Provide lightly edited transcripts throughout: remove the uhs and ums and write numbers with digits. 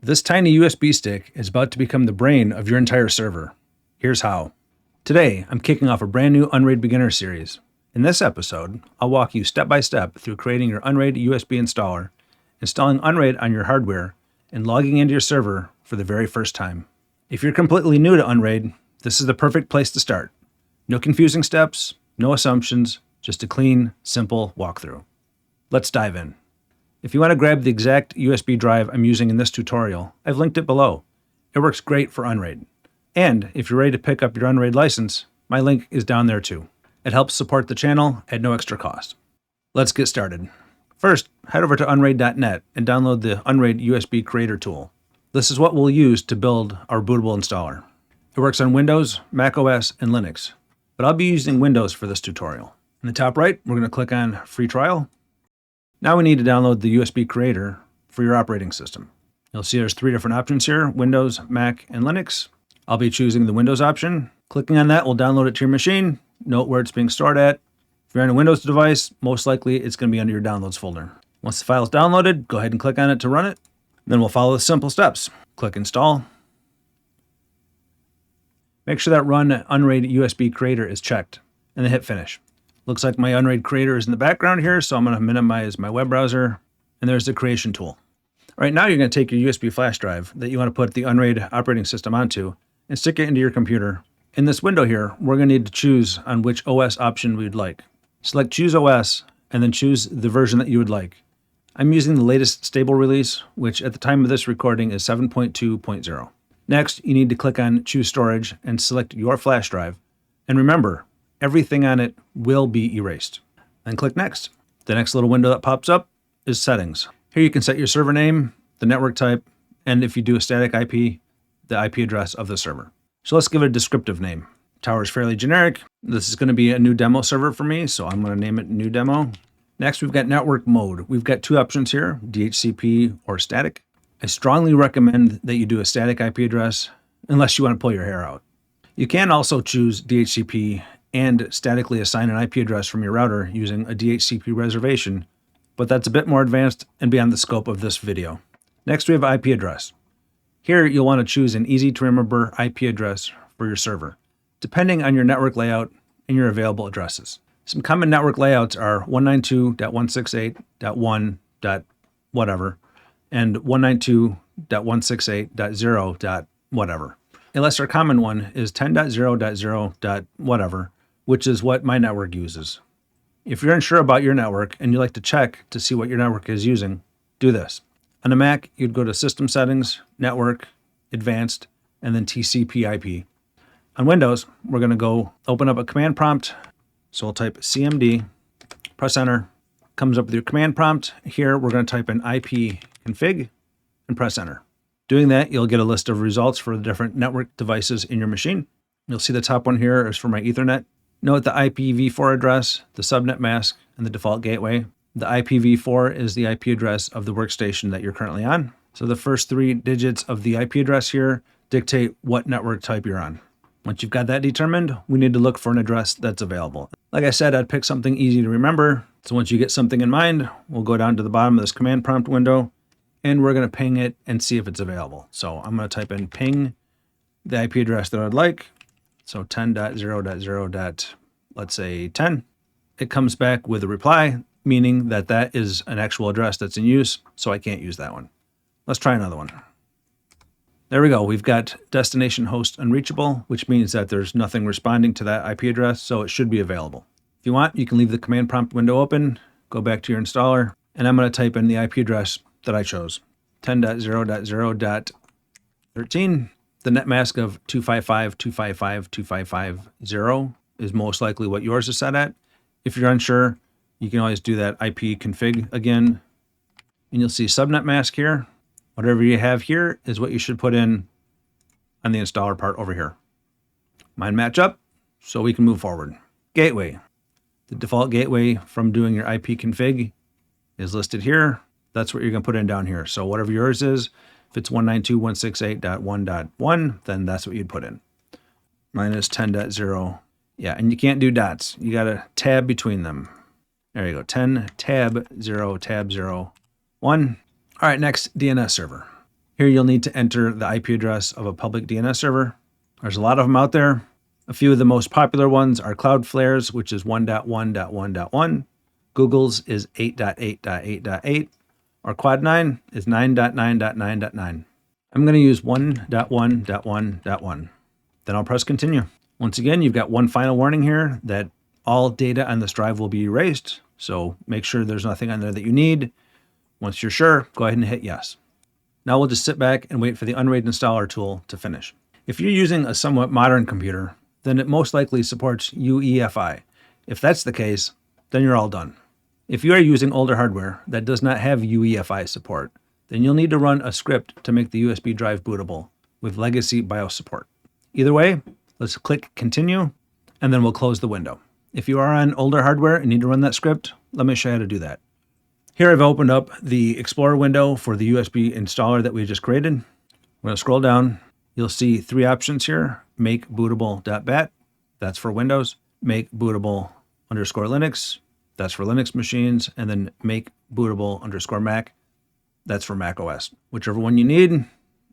This tiny USB stick is about to become the brain of your entire server. Here's how. Today, I'm kicking off a brand new Unraid beginner series. In this episode, I'll walk you step by step through creating your Unraid USB installer, installing Unraid on your hardware, and logging into your server for the very first time. If you're completely new to Unraid, this is the perfect place to start. No confusing steps, no assumptions, just a clean, simple walkthrough. Let's dive in. If you want to grab the exact USB drive I'm using in this tutorial, I've linked it below. It works great for Unraid. And if you're ready to pick up your Unraid license, my link is down there too. It helps support the channel at no extra cost. Let's get started. First, head over to unraid.net and download the Unraid USB Creator tool. This is what we'll use to build our bootable installer. It works on Windows, Mac OS, and Linux, but I'll be using Windows for this tutorial. In the top right, we're going to click on Free Trial. Now we need to download the USB Creator for your operating system. You'll see there's 3 different options here, Windows, Mac, and Linux. I'll be choosing the Windows option. Clicking on that will download it to your machine. Note where it's being stored at. If you're on a Windows device, most likely it's going to be under your Downloads folder. Once the file is downloaded, go ahead and click on it to run it. Then we'll follow the simple steps. Click Install. Make sure that Run Unraid USB Creator is checked, and then hit Finish. Looks like my Unraid Creator is in the background here, so I'm going to minimize my web browser, and there's the creation tool. All right, now you're going to take your USB flash drive that you want to put the Unraid operating system onto and stick it into your computer. In this window here, we're going to need to choose on which OS option we'd like. Select Choose OS, and then choose the version that you would like. I'm using the latest stable release, which at the time of this recording is 7.2.0. Next, you need to click on Choose Storage and select your flash drive. And remember, everything on it will be erased. Then click Next. The next little window that pops up is Settings. Here you can set your server name, the network type, and if you do a static IP, the IP address of the server. So let's give it a descriptive name. Tower is fairly generic. This is going to be a new demo server for me, so I'm going to name it New Demo. Next, we've got network mode. We've got 2 options here, DHCP or static. I strongly recommend that you do a static IP address unless you want to pull your hair out. You can also choose DHCP and statically assign an IP address from your router using a DHCP reservation, but that's a bit more advanced and beyond the scope of this video. Next, we have IP address. Here, you'll want to choose an easy-to-remember IP address for your server, depending on your network layout and your available addresses. Some common network layouts are 192.168.1.whatever and 192.168.0.whatever. A lesser common one is 10.0.0.whatever, which is what my network uses. If you're unsure about your network and you like to check to see what your network is using, do this. On a Mac, you'd go to System Settings, Network, Advanced, and then TCP/IP. On Windows, we're going to go open up a command prompt. So we'll type CMD, press Enter. Comes up with your command prompt. Here, we're going to type in IP config and press Enter. Doing that, you'll get a list of results for the different network devices in your machine. You'll see the top one here is for my Ethernet. Note the IPv4 address, the subnet mask, and the default gateway. The IPv4 is the IP address of the workstation that you're currently on. So the first 3 digits of the IP address here dictate what network type you're on. Once you've got that determined, we need to look for an address that's available. Like I said, I'd pick something easy to remember. So once you get something in mind, we'll go down to the bottom of this command prompt window, and we're going to ping it and see if it's available. So I'm going to type in ping the IP address that I'd like. So 10.0.0. Let's say 10. It comes back with a reply, meaning that that is an actual address that's in use, so I can't use that one. Let's try another one. There we go. We've got destination host unreachable, which means that there's nothing responding to that IP address, so it should be available. If you want, you can leave the command prompt window open, go back to your installer, and I'm going to type in the IP address that I chose, 10.0.0.13. The net mask of 255.255.255.0 is most likely what yours is set at. If you're unsure, you can always do that IP config again, and you'll see subnet mask here. Whatever you have here is what you should put in on the installer part over here. Mine match up, so we can move forward. Gateway. The default gateway from doing your IP config is listed here. That's what you're going to put in down here. So whatever yours is, if it's 192.168.1.1, then that's what you'd put in. Mine is 10.0. Yeah, and you can't do dots. You got to tab between them. There you go, 10, tab 0, tab 0, 1. All right, next, DNS server. Here you'll need to enter the IP address of a public DNS server. There's a lot of them out there. A few of the most popular ones are Cloudflare's, which is 1.1.1.1. Google's is 8.8.8.8. Or Quad9 is 9.9.9.9. I'm going to use 1.1.1.1. Then I'll press continue. Once again, you've got one final warning here that all data on this drive will be erased. So make sure there's nothing on there that you need. Once you're sure, go ahead and hit yes. Now we'll just sit back and wait for the Unraid installer tool to finish. If you're using a somewhat modern computer, then it most likely supports UEFI. If that's the case, then you're all done. If you are using older hardware that does not have UEFI support, then you'll need to run a script to make the USB drive bootable with legacy BIOS support. Either way, let's click continue, and then we'll close the window. If you are on older hardware and need to run that script, let me show you how to do that. Here I've opened up the Explorer window for the USB installer that we just created. I'm going to scroll down. You'll see three options here. Make bootable.bat, that's for Windows. Make bootable_Linux, that's for Linux machines. And then make bootable_Mac, that's for Mac OS. Whichever one you need.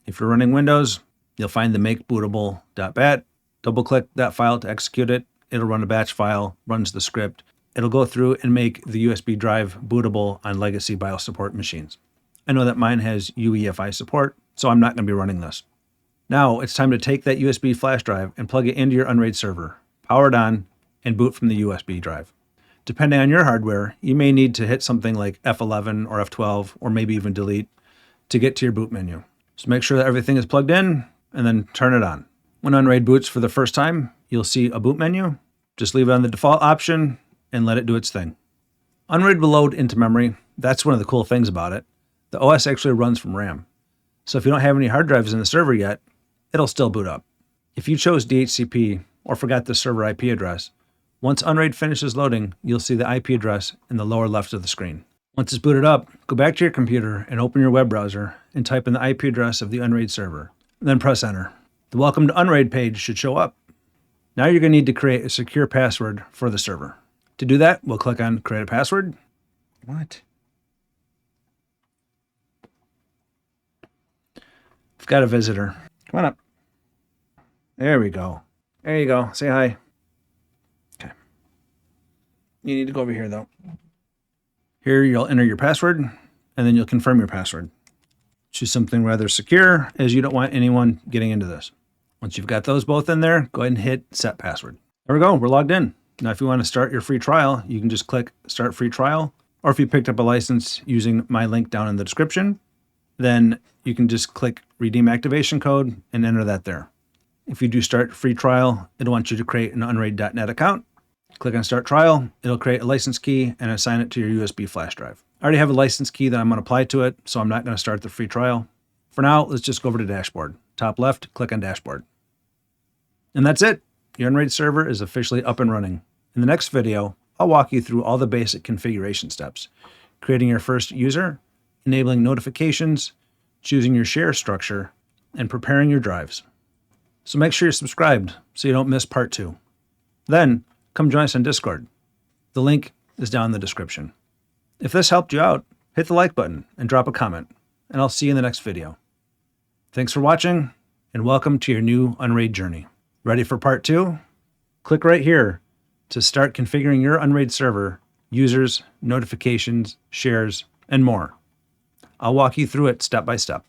If you're running Windows, you'll find the make bootable.bat. Double click that file to execute it. It'll run a batch file, runs the script. It'll go through and make the USB drive bootable on legacy BIOS support machines. I know that mine has UEFI support, so I'm not going to be running this. Now it's time to take that USB flash drive and plug it into your Unraid server, power it on, and boot from the USB drive. Depending on your hardware, you may need to hit something like F11 or F12, or maybe even delete, to get to your boot menu. So make sure that everything is plugged in, and then turn it on. When Unraid boots for the first time, you'll see a boot menu. Just leave it on the default option, and let it do its thing. Unraid will load into memory. That's one of the cool things about it. The OS actually runs from RAM. So if you don't have any hard drives in the server yet, it'll still boot up. If you chose DHCP or forgot the server IP address, once Unraid finishes loading, you'll see the IP address in the lower left of the screen. Once it's booted up, go back to your computer and open your web browser and type in the IP address of the Unraid server. Then press enter. The Welcome to Unraid page should show up. Now you're going to need to create a secure password for the server. To do that, we'll click on Create a Password. What? I've got a visitor. Come on up. There we go. There you go. Say hi. Okay. You need to go over here, though. Here, you'll enter your password, and then you'll confirm your password. Choose something rather secure, as you don't want anyone getting into this. Once you've got those both in there, go ahead and hit Set Password. There we go. We're logged in. Now, if you want to start your free trial, you can just click Start Free Trial. Or if you picked up a license using my link down in the description, then you can just click Redeem Activation Code and enter that there. If you do start free trial, it'll want you to create an Unraid.net account. Click on Start Trial. It'll create a license key and assign it to your USB flash drive. I already have a license key that I'm going to apply to it, so I'm not going to start the free trial. For now, let's just go over to Dashboard. Top left, click on Dashboard. And that's it. Your Unraid server is officially up and running. In the next video, I'll walk you through all the basic configuration steps, creating your first user, enabling notifications, choosing your share structure, and preparing your drives. So make sure you're subscribed so you don't miss part 2. Then, come join us on Discord. The link is down in the description. If this helped you out, hit the like button and drop a comment, and I'll see you in the next video. Thanks for watching, and welcome to your new Unraid journey. Ready for part 2? Click right here to start configuring your Unraid server, users, notifications, shares, and more. I'll walk you through it step by step.